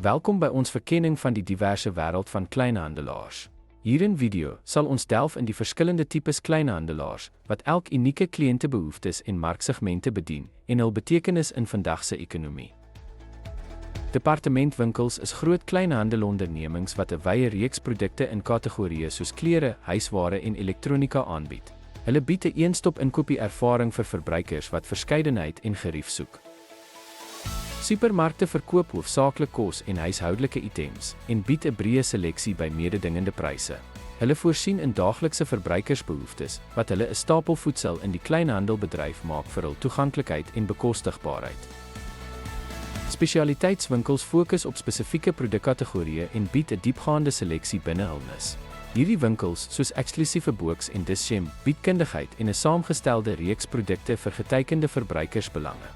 Welkom by ons verkenning van die diverse wêreld van kleinhandelaars. Hier in video sal ons delf in die verskillende tipes kleinhandelaars wat elk unieke kliëntebehoeftes en marksegmente bedien en hul betekenis in vandag se ekonomie. Departementwinkels is groot kleinhandelondernemings wat 'n wye reeks produkte in kategorieë soos klere, huisware en elektronika aanbied. Hulle bied 'n een-stop inkopie ervaring vir verbruikers wat verskeidenheid en gerief soek. Supermarkte verkoop hoofsaaklik kos en huishoudelike items en bied 'n breë seleksie by mededingende pryse. Hulle voorsien in daaglikse verbruikersbehoeftes wat hulle 'n stapel voedsel in die kleinhandelbedryf maak vir hul toeganklikheid en bekostigbaarheid. Spesialiteitswinkels fokus op spesifieke produkkategorieë en bied 'n diepgaande seleksie binne hul nis. Hierdie winkels, soos eksklusiewe Books en Dis-Chem, bied kundigheid en 'n saamgestelde reeks produkte vir geteikende verbruikersbelange.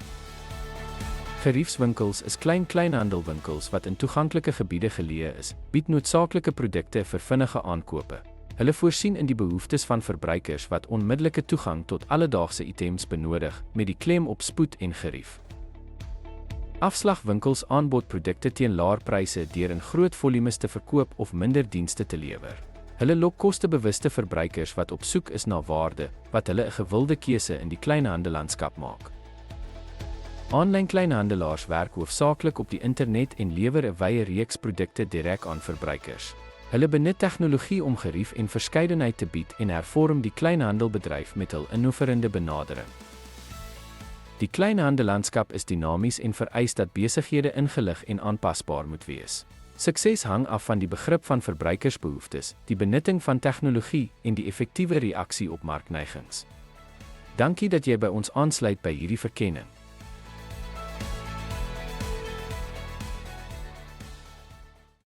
Geriefswinkels is kleinhandelwinkels wat in toeganklike gebiede geleë is, bied noodsaaklike produkte vir vinnige aankope. Hulle voorsien in die behoeftes van verbruikers wat onmiddellike toegang tot alledaagse items benodig, met die klem op spoed en gerief. Afslagwinkels aanbod produkte teen laer pryse deur in groot volumes te verkoop of minder dienste te lewer. Hulle lok kostebewuste verbruikers wat op soek is na waarde, wat hulle 'n gewilde keuse in die kleinhandellandskap maak. Aanlyn kleinhandelaars werk hoofsaaklik op die internet en lewer 'n wye reeks produkte direk aan verbruikers. Hulle benut tegnologie om gerief en verskeidenheid te bied en hervorm die kleinhandelbedryf met hul innoverende benadering. Die kleinhandellandskap is dinamies en vereis dat besighede ingelig en aanpasbaar moet wees. Sukses hang af van die begrip van verbruikersbehoeftes, die benutting van tegnologie en die effektiewe reaksie op markneigings. Dankie dat jy by ons aansluit by hierdie verkenning.